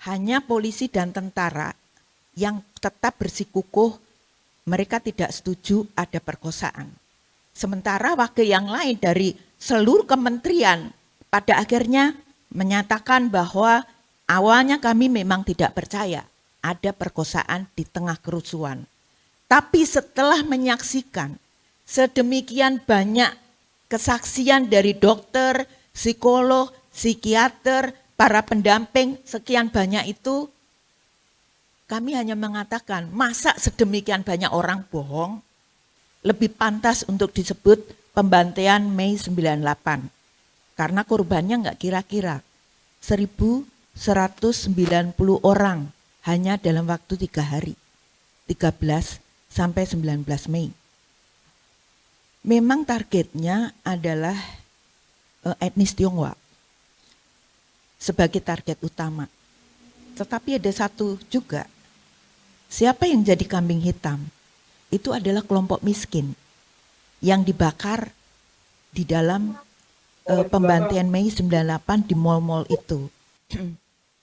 hanya polisi dan tentara yang tetap bersikukuh mereka tidak setuju ada perkosaan. Sementara wakil yang lain dari seluruh kementerian pada akhirnya menyatakan bahwa awalnya kami memang tidak percaya ada perkosaan di tengah kerusuhan. Tapi setelah menyaksikan sedemikian banyak kesaksian dari dokter, psikolog, psikiater, para pendamping, sekian banyak itu, kami hanya mengatakan, masa sedemikian banyak orang bohong? Lebih pantas untuk disebut pembantaian Mei 98. Karena korbannya enggak kira-kira 1.190 orang hanya dalam waktu 3 hari, 13 sampai 19 Mei. Memang targetnya adalah etnis Tionghoa sebagai target utama. Tetapi ada satu juga, siapa yang jadi kambing hitam? Itu adalah kelompok miskin yang dibakar di dalam pembantaian Mei 98 di mal-mal itu.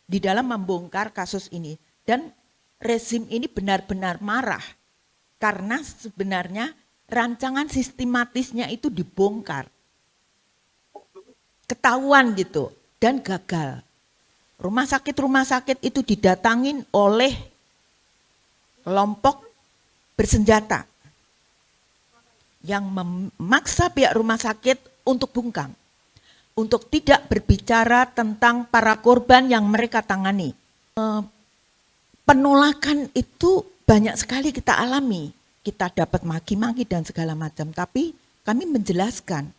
Di dalam membongkar kasus ini. Dan rezim ini benar-benar marah karena sebenarnya rancangan sistematisnya itu dibongkar. Ketahuan gitu dan gagal. Rumah sakit itu didatangin oleh kelompok bersenjata yang memaksa pihak rumah sakit untuk bungkam, untuk tidak berbicara tentang para korban yang mereka tangani. Penolakan itu banyak sekali kita alami, kita dapat maki-maki dan segala macam, tapi kami menjelaskan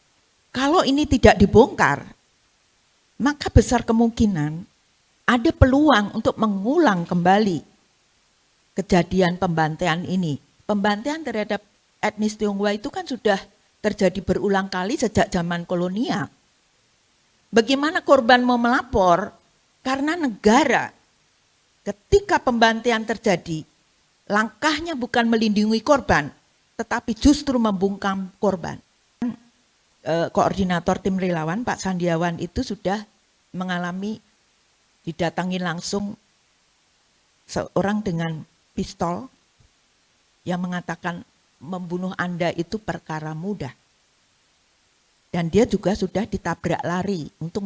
kalau ini tidak dibongkar, maka besar kemungkinan ada peluang untuk mengulang kembali kejadian pembantaian ini. Pembantaian terhadap etnis Tionghoa itu kan sudah terjadi berulang kali sejak zaman kolonial. Bagaimana korban mau melapor? Karena negara ketika pembantaian terjadi, langkahnya bukan melindungi korban, tetapi justru membungkam korban. Koordinator tim relawan Pak Sandiawan itu sudah mengalami didatangi langsung seorang dengan pistol yang mengatakan membunuh Anda itu perkara mudah. Dan dia juga sudah ditabrak lari, untung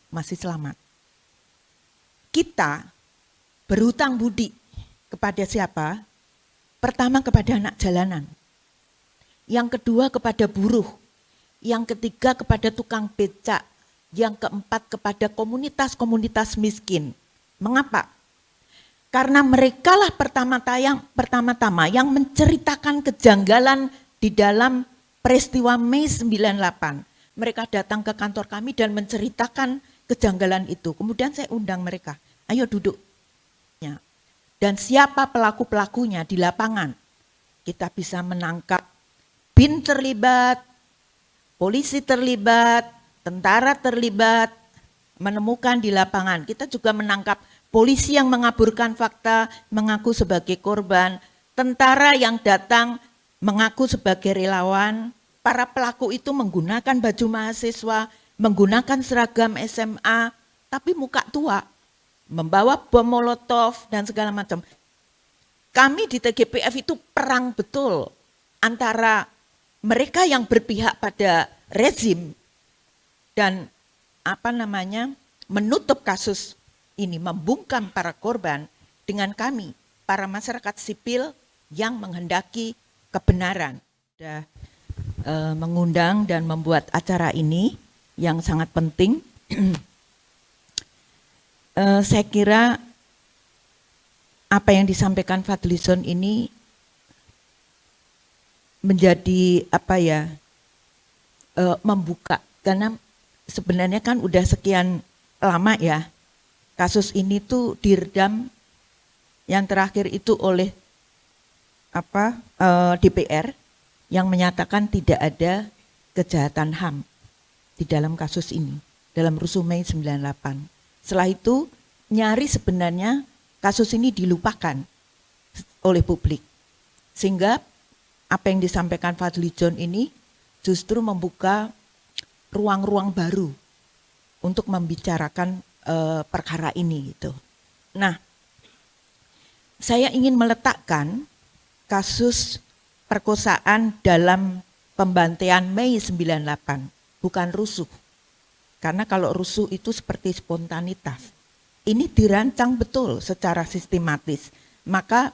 masih selamat. Kita berhutang budi kepada siapa? Pertama kepada anak jalanan. Yang kedua kepada buruh. Yang ketiga kepada tukang becak. Yang keempat kepada komunitas-komunitas miskin. Mengapa? Karena merekalah pertama-tama yang menceritakan kejanggalan di dalam peristiwa Mei 98. Mereka datang ke kantor kami dan menceritakan kejanggalan itu. Kemudian saya undang mereka, ayo duduk. Dan siapa pelaku-pelakunya di lapangan. Kita bisa menangkap BIN terlibat, polisi terlibat, tentara terlibat, menemukan di lapangan. Kita juga menangkap polisi yang mengaburkan fakta, mengaku sebagai korban, tentara yang datang mengaku sebagai relawan. Para pelaku itu menggunakan baju mahasiswa, menggunakan seragam SMA, tapi muka tua, membawa bom molotov dan segala macam. Kami di TGPF itu perang betul antara mereka yang berpihak pada rezim dan menutup kasus ini, membungkam para korban, dengan kami, para masyarakat sipil yang menghendaki kebenaran. Sudah mengundang dan membuat acara ini yang sangat penting. Saya kira apa yang disampaikan Fadlizon ini menjadi membuka, karena sebenarnya kan udah sekian lama ya kasus ini tuh diredam, yang terakhir itu oleh DPR yang menyatakan tidak ada kejahatan HAM di dalam kasus ini, dalam rusuh Mei 98. Setelah itu nyaris sebenarnya kasus ini dilupakan oleh publik. Sehingga apa yang disampaikan Fadlizon ini justru membuka ruang-ruang baru untuk membicarakan perkara ini gitu. Nah, saya ingin meletakkan kasus perkosaan dalam pembantaian Mei 98, bukan rusuh. Karena kalau rusuh itu seperti spontanitas. Ini dirancang betul secara sistematis. Maka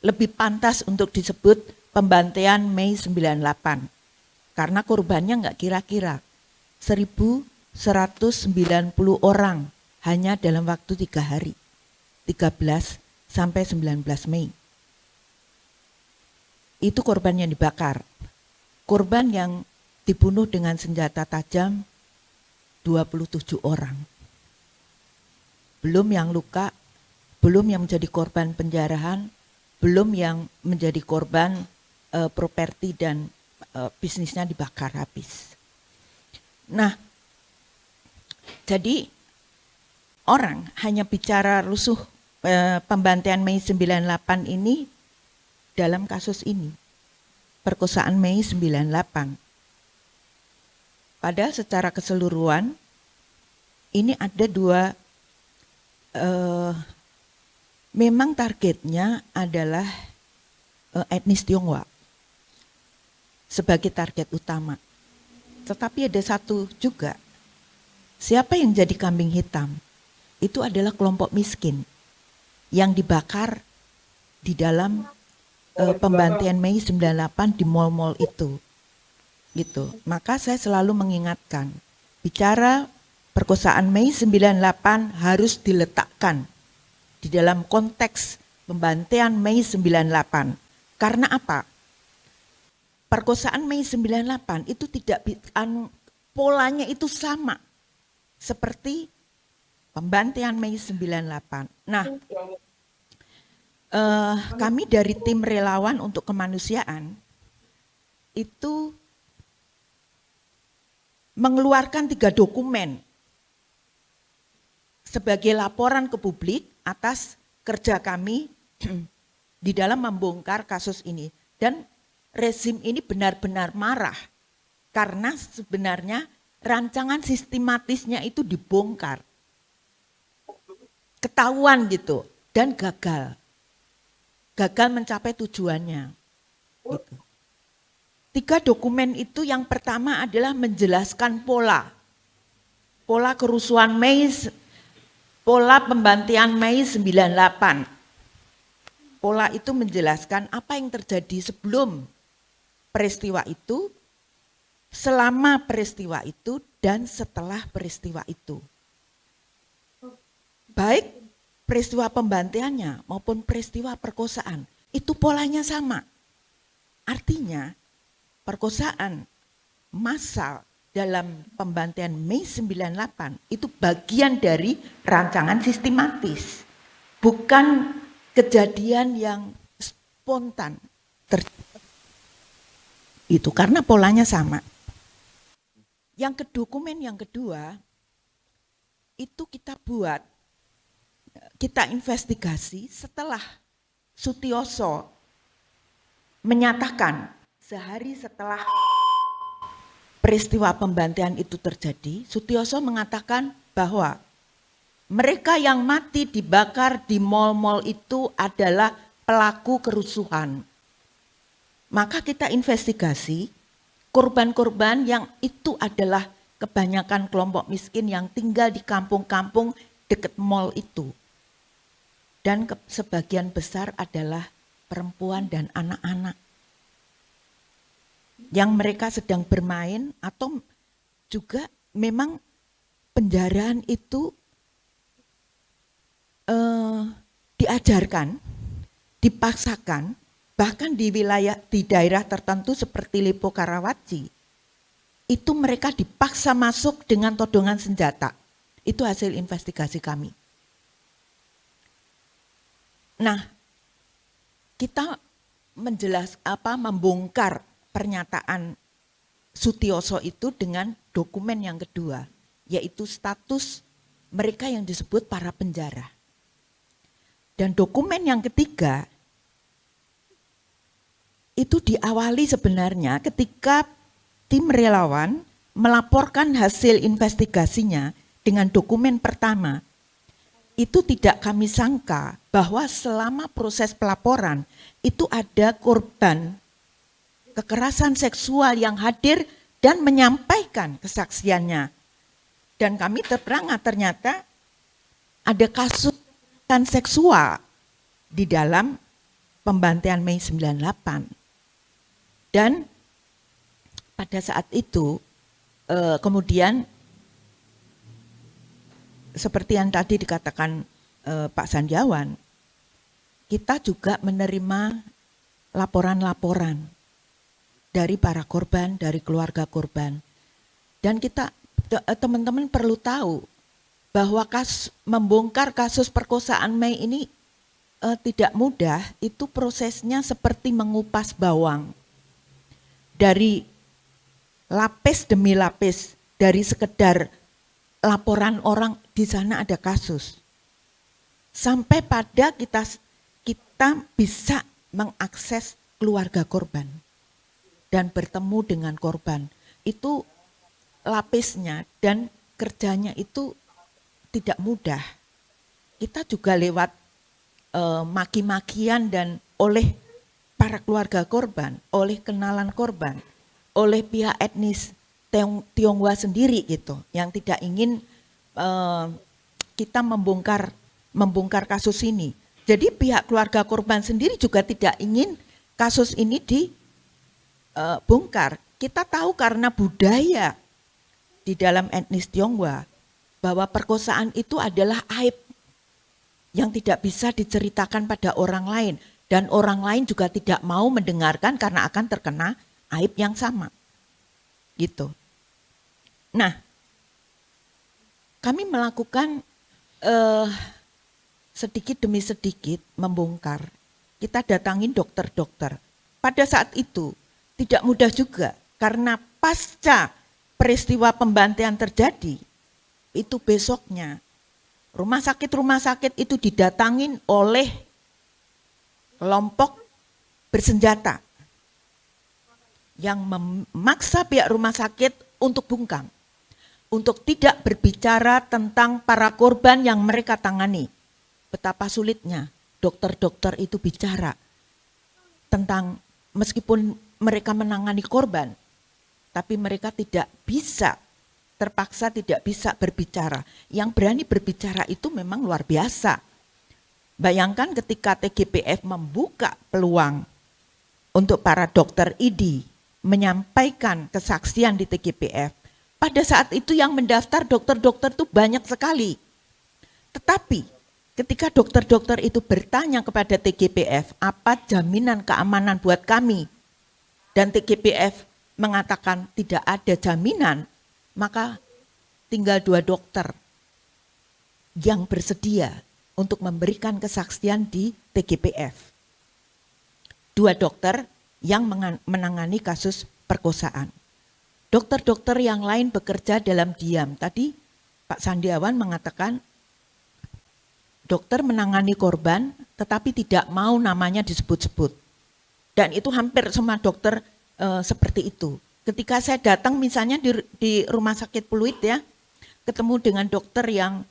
lebih pantas untuk disebut pembantaian Mei 98. Karena korbannya nggak kira-kira. 1.190 orang hanya dalam waktu 3 hari. 13 sampai 19 Mei. Itu korban yang dibakar. Korban yang dibunuh dengan senjata tajam 27 orang. Belum yang luka, belum yang menjadi korban penjarahan, belum yang menjadi korban properti dan bisnisnya dibakar habis. Nah, jadi orang hanya bicara rusuh pembantaian Mei 98 ini dalam kasus ini. Perkosaan Mei 98. Padahal secara keseluruhan ini ada dua, memang targetnya adalah etnis Tionghoa sebagai target utama. Tetapi ada satu juga, siapa yang jadi kambing hitam? Itu adalah kelompok miskin yang dibakar di dalam pembantaian Mei 98 di mal-mal itu. Gitu. Maka saya selalu mengingatkan, bicara perkosaan Mei 98 harus diletakkan di dalam konteks pembantaian Mei 98. Karena apa? Perkosaan Mei 98 itu tidak polanya itu sama seperti pembantaian Mei 98. Nah, kami dari tim relawan untuk kemanusiaan itu mengeluarkan 3 dokumen sebagai laporan ke publik atas kerja kami di dalam membongkar kasus ini. Dan rezim ini benar-benar marah karena sebenarnya rancangan sistematisnya itu dibongkar. Ketahuan gitu dan gagal. Gagal mencapai tujuannya. Gitu. 3 dokumen itu yang pertama adalah menjelaskan pola kerusuhan pola pembantaian Mei 98. Pola itu menjelaskan apa yang terjadi sebelum peristiwa itu, selama peristiwa itu, dan setelah peristiwa itu. Baik peristiwa pembantaiannya maupun peristiwa perkosaan, itu polanya sama. Artinya, perkosaan massal dalam pembantaian Mei 98 itu bagian dari rancangan sistematis, bukan kejadian yang spontan itu karena polanya sama. Dokumen yang kedua itu kita investigasi setelah Sutioso menyatakan sehari setelah peristiwa pembantaian itu terjadi, Sutioso mengatakan bahwa mereka yang mati dibakar di mal-mal itu adalah pelaku kerusuhan. Maka kita investigasi korban-korban yang itu adalah kebanyakan kelompok miskin yang tinggal di kampung-kampung dekat mal itu. Dan sebagian besar adalah perempuan dan anak-anak yang mereka sedang bermain atau juga memang penjaraan itu diajarkan, dipaksakan, bahkan di daerah tertentu seperti Lipo Karawaci, itu mereka dipaksa masuk dengan todongan senjata. Itu hasil investigasi kami. Nah, kita membongkar pernyataan Sutioso itu dengan dokumen yang kedua, yaitu status mereka yang disebut para penjara. Dan dokumen yang ketiga itu diawali sebenarnya ketika tim relawan melaporkan hasil investigasinya dengan dokumen pertama. itu tidak kami sangka bahwa selama proses pelaporan itu ada korban kekerasan seksual yang hadir dan menyampaikan kesaksiannya. Dan kami terperangah ternyata ada kasus kekerasan seksual di dalam pembantaian Mei 98. Dan pada saat itu kemudian seperti yang tadi dikatakan Pak Sandiawan, kita juga menerima laporan-laporan dari para korban, dari keluarga korban. Dan kita, teman-teman perlu tahu bahwa membongkar kasus perkosaan Mei ini tidak mudah, itu prosesnya seperti mengupas bawang. Dari lapis demi lapis, dari sekedar laporan orang di sana ada kasus. Sampai pada kita bisa mengakses keluarga korban dan bertemu dengan korban. Itu lapisnya dan kerjanya itu tidak mudah. Kita juga lewat maki-makian dan oleh para keluarga korban, oleh kenalan korban, oleh pihak etnis Tionghoa sendiri gitu, yang tidak ingin kita membongkar kasus ini. Jadi pihak keluarga korban sendiri juga tidak ingin kasus ini dibongkar. Kita tahu karena budaya di dalam etnis Tionghoa bahwa perkosaan itu adalah aib yang tidak bisa diceritakan pada orang lain, dan orang lain juga tidak mau mendengarkan karena akan terkena aib yang sama. Gitu. Nah, kami melakukan sedikit demi sedikit membongkar. Kita datangin dokter-dokter. Pada saat itu tidak mudah juga karena pasca peristiwa pembantaian terjadi, itu besoknya rumah sakit itu didatangin oleh kelompok bersenjata yang memaksa pihak rumah sakit untuk bungkam, untuk tidak berbicara tentang para korban yang mereka tangani. Betapa sulitnya dokter-dokter itu bicara tentang, meskipun mereka menangani korban, tapi mereka tidak bisa, terpaksa tidak bisa berbicara. Yang berani berbicara itu memang luar biasa. Bayangkan ketika TGPF membuka peluang untuk para dokter ID menyampaikan kesaksian di TGPF, pada saat itu yang mendaftar dokter-dokter itu banyak sekali. Tetapi ketika dokter-dokter itu bertanya kepada TGPF, apa jaminan keamanan buat kami? Dan TGPF mengatakan tidak ada jaminan, maka tinggal 2 dokter yang bersedia untuk memberikan kesaksian di TGPF. 2 dokter yang menangani kasus perkosaan. Dokter-dokter yang lain bekerja dalam diam. Tadi Pak Sandiawan mengatakan dokter menangani korban tetapi tidak mau namanya disebut-sebut. Dan itu hampir semua dokter seperti itu. Ketika saya datang misalnya di rumah sakit Pluit ya, ketemu dengan dokter yang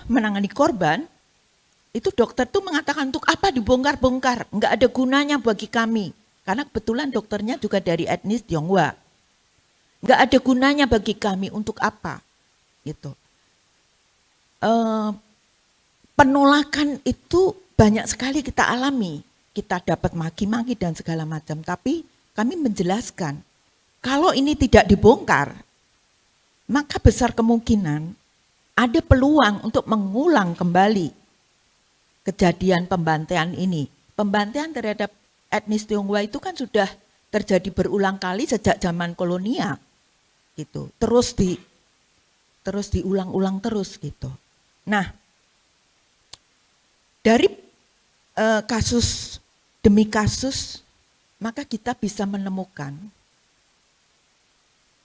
menangani korban, itu dokter tuh mengatakan untuk apa dibongkar-bongkar, enggak ada gunanya bagi kami. Karena kebetulan dokternya juga dari etnis Tionghoa. Enggak ada gunanya bagi kami, untuk apa? Gitu. Penolakan itu banyak sekali kita alami. Kita dapat maki-maki dan segala macam, tapi kami menjelaskan kalau ini tidak dibongkar, maka besar kemungkinan ada peluang untuk mengulang kembali kejadian pembantaian ini. Pembantaian terhadap etnis Tionghoa itu kan sudah terjadi berulang kali sejak zaman kolonial, gitu. Terus diulang-ulang terus gitu. Nah, dari kasus demi kasus, maka kita bisa menemukan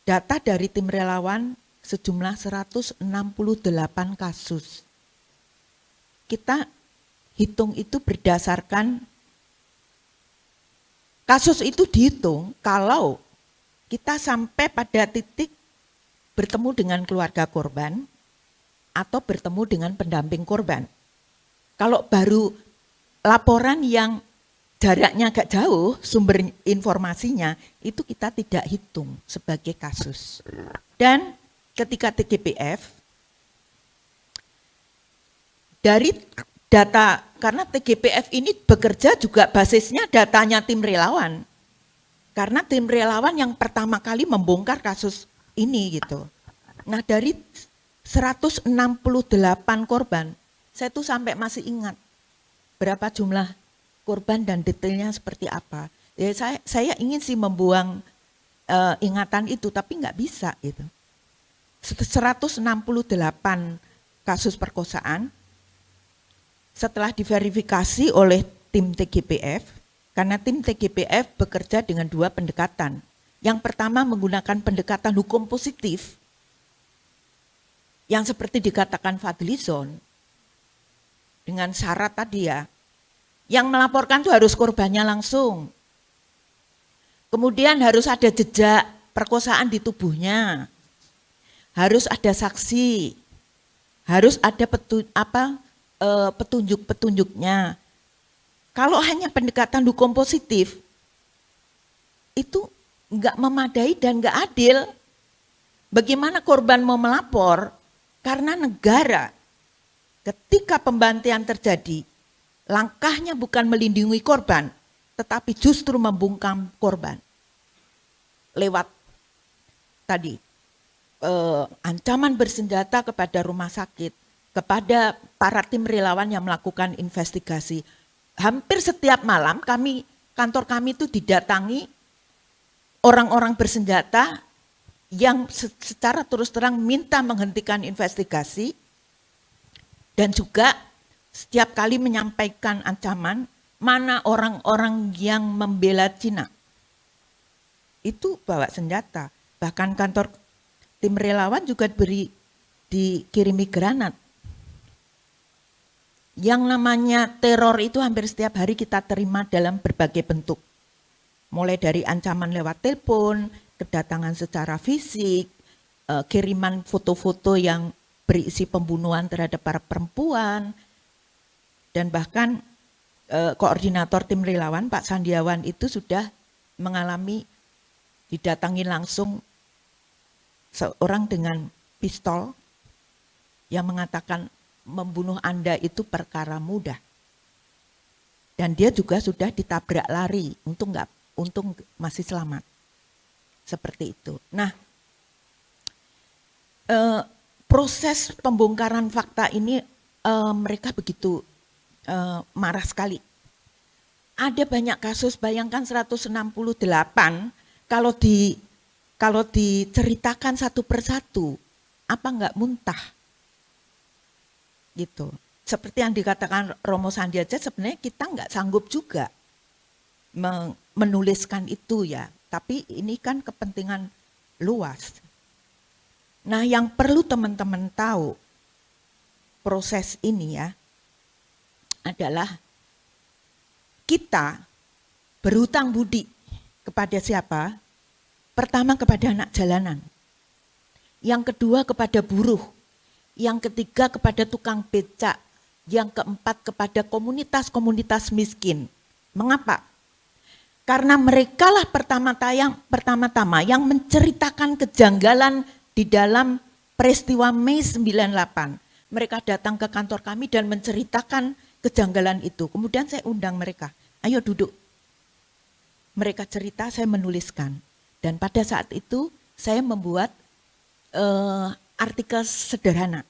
data dari tim relawan sejumlah 168 kasus. Kita hitung itu berdasarkan, kasus itu dihitung kalau kita sampai pada titik bertemu dengan keluarga korban, atau bertemu dengan pendamping korban. Kalau baru laporan yang jaraknya agak jauh, sumber informasinya itu kita tidak hitung sebagai kasus. Dan ketika TGPF, dari data, karena TGPF ini bekerja juga basisnya datanya tim relawan. Karena tim relawan yang pertama kali membongkar kasus ini gitu. Nah dari 168 korban, saya tuh sampai masih ingat berapa jumlah korban dan detailnya seperti apa. Ya, saya ingin sih membuang ingatan itu, tapi nggak bisa gitu. 168 kasus perkosaan setelah diverifikasi oleh tim TGPF, karena tim TGPF bekerja dengan dua pendekatan. Yang pertama menggunakan pendekatan hukum positif, yang seperti dikatakan Fadlizon, dengan syarat tadi ya, yang melaporkan itu harus korbannya langsung. Kemudian harus ada jejak perkosaan di tubuhnya, harus ada saksi, harus ada petunjuk-petunjuknya. Kalau hanya pendekatan hukum positif, itu enggak memadai dan enggak adil. Bagaimana korban mau melapor? Karena negara ketika pembantian terjadi, langkahnya bukan melindungi korban, tetapi justru membungkam korban. Lewat tadi, ancaman bersenjata kepada rumah sakit, kepada para tim relawan yang melakukan investigasi. Hampir setiap malam kantor kami itu didatangi orang-orang bersenjata yang secara terus terang minta menghentikan investigasi dan juga setiap kali menyampaikan ancaman, mana orang-orang yang membela Cina itu bawa senjata. Bahkan kantor tim relawan juga dikirimi granat. Yang namanya teror itu hampir setiap hari kita terima dalam berbagai bentuk. Mulai dari ancaman lewat telepon, kedatangan secara fisik, kiriman foto-foto yang berisi pembunuhan terhadap para perempuan, dan bahkan koordinator tim relawan Pak Sandiawan itu sudah mengalami didatangi langsung seorang dengan pistol yang mengatakan membunuh Anda itu perkara mudah. Dan dia juga sudah ditabrak lari, untung masih selamat. Seperti itu. Nah, proses pembongkaran fakta ini mereka begitu marah sekali. Ada banyak kasus, bayangkan 168, kalau diceritakan satu persatu, apa enggak muntah? Gitu. Seperti yang dikatakan Romo Sandiaja, sebenarnya kita enggak sanggup juga menuliskan itu ya, tapi ini kan kepentingan luas. Nah, yang perlu teman-teman tahu proses ini ya adalah kita berhutang budi kepada siapa? Pertama kepada anak jalanan, yang kedua kepada buruh, yang ketiga kepada tukang becak, yang keempat kepada komunitas-komunitas miskin. Mengapa? Karena merekalah pertama-tama yang menceritakan kejanggalan di dalam peristiwa Mei 98. Mereka datang ke kantor kami dan menceritakan kejanggalan itu. Kemudian saya undang mereka, ayo duduk. Mereka cerita, saya menuliskan. Dan pada saat itu saya membuat artikel sederhana,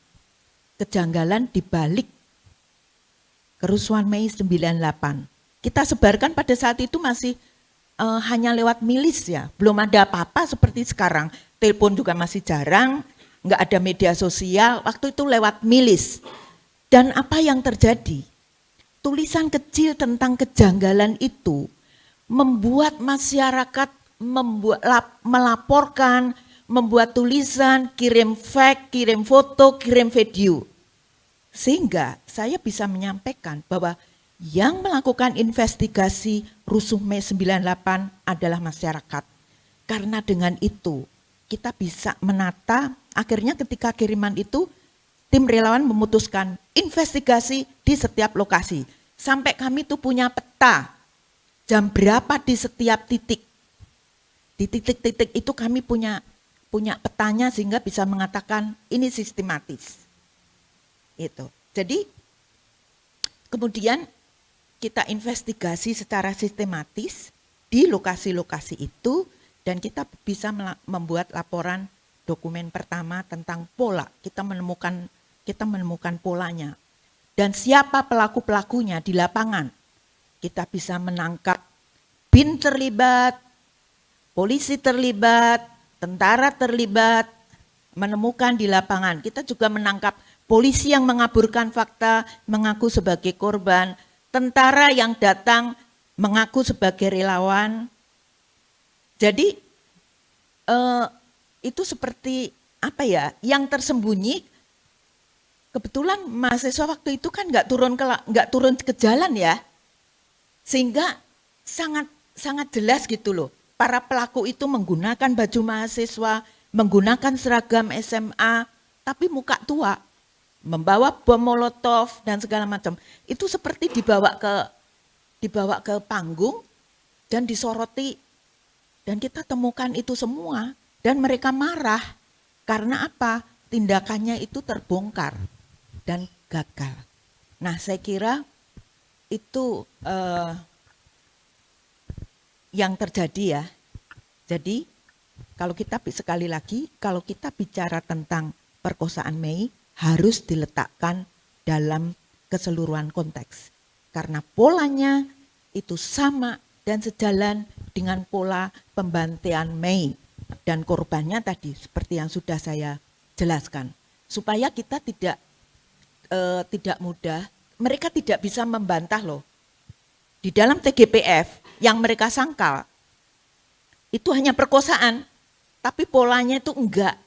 kejanggalan di balik kerusuhan Mei 98. Kita sebarkan pada saat itu masih hanya lewat milis ya, belum ada apa-apa seperti sekarang. Telepon juga masih jarang, nggak ada media sosial, waktu itu lewat milis. Dan apa yang terjadi? Tulisan kecil tentang kejanggalan itu membuat masyarakat melaporkan, membuat tulisan, kirim fax, kirim foto, kirim video. Sehingga saya bisa menyampaikan bahwa yang melakukan investigasi rusuh Mei 98 adalah masyarakat. Karena dengan itu kita bisa menata, akhirnya ketika kiriman itu tim relawan memutuskan investigasi di setiap lokasi. Sampai kami tuh punya peta jam berapa di setiap titik. Di titik-titik itu kami punya petanya sehingga bisa mengatakan ini sistematis. Itu. Jadi kemudian kita investigasi secara sistematis di lokasi-lokasi itu dan kita bisa membuat laporan dokumen pertama tentang pola. Kita menemukan polanya. Dan siapa pelaku-pelakunya di lapangan. Kita bisa menangkap BIN terlibat, polisi terlibat, tentara terlibat, menemukan di lapangan. Kita juga menangkap polisi yang mengaburkan fakta, mengaku sebagai korban, tentara yang datang mengaku sebagai relawan. Jadi itu seperti apa ya, yang tersembunyi. Kebetulan mahasiswa waktu itu kan nggak turun ke jalan ya, sehingga sangat jelas gitu loh. Para pelaku itu menggunakan baju mahasiswa, menggunakan seragam SMA, tapi muka tua, membawa bom molotov dan segala macam. Itu seperti dibawa ke panggung dan disoroti, dan kita temukan itu semua, dan mereka marah karena apa? Tindakannya itu terbongkar dan gagal. Nah, saya kira itu yang terjadi ya. Jadi kalau kita sekali lagi, kalau kita bicara tentang perkosaan Mei harus diletakkan dalam keseluruhan konteks. Karena polanya itu sama dan sejalan dengan pola pembantaian Mei. Dan korbannya tadi seperti yang sudah saya jelaskan. Supaya kita tidak mudah, mereka tidak bisa membantah loh. Di dalam TGPF yang mereka sangkal itu hanya perkosaan, tapi polanya itu enggak.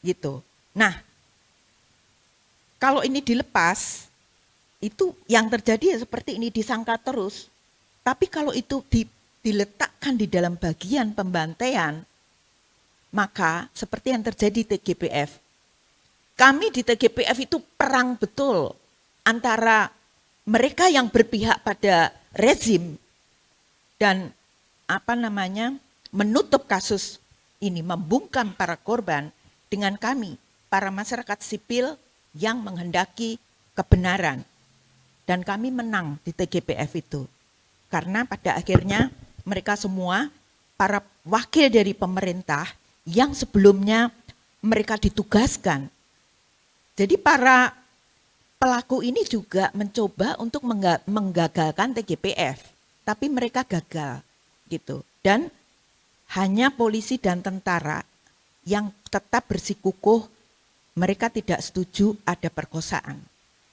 Gitu. Nah, kalau ini dilepas, itu yang terjadi ya seperti ini, disangka terus. Tapi kalau itu diletakkan di dalam bagian pembantaian, maka seperti yang terjadi di TGPF. Kami di TGPF itu perang betul antara mereka yang berpihak pada rezim dan menutup kasus ini, membungkam para korban, dengan kami, para masyarakat sipil yang menghendaki kebenaran. Dan kami menang di TGPF itu. Karena pada akhirnya mereka semua, para wakil dari pemerintah yang sebelumnya mereka ditugaskan. Jadi para pelaku ini juga mencoba untuk menggagalkan TGPF, tapi mereka gagal gitu. Dan hanya polisi dan tentara yang tetap bersikukuh, mereka tidak setuju ada perkosaan.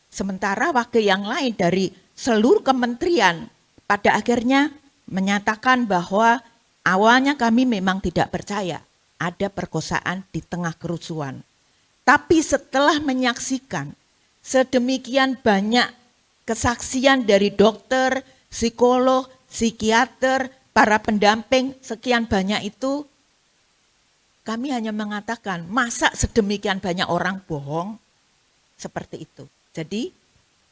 Sementara wakil yang lain dari seluruh kementerian pada akhirnya menyatakan bahwa awalnya kami memang tidak percaya ada perkosaan di tengah kerusuhan. Tapi setelah menyaksikan sedemikian banyak kesaksian dari dokter, psikolog, psikiater, para pendamping, sekian banyak itu, kami hanya mengatakan, masa sedemikian banyak orang bohong? Seperti itu. Jadi,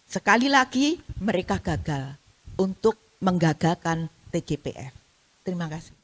sekali lagi mereka gagal untuk menggagalkan TGPF. Terima kasih.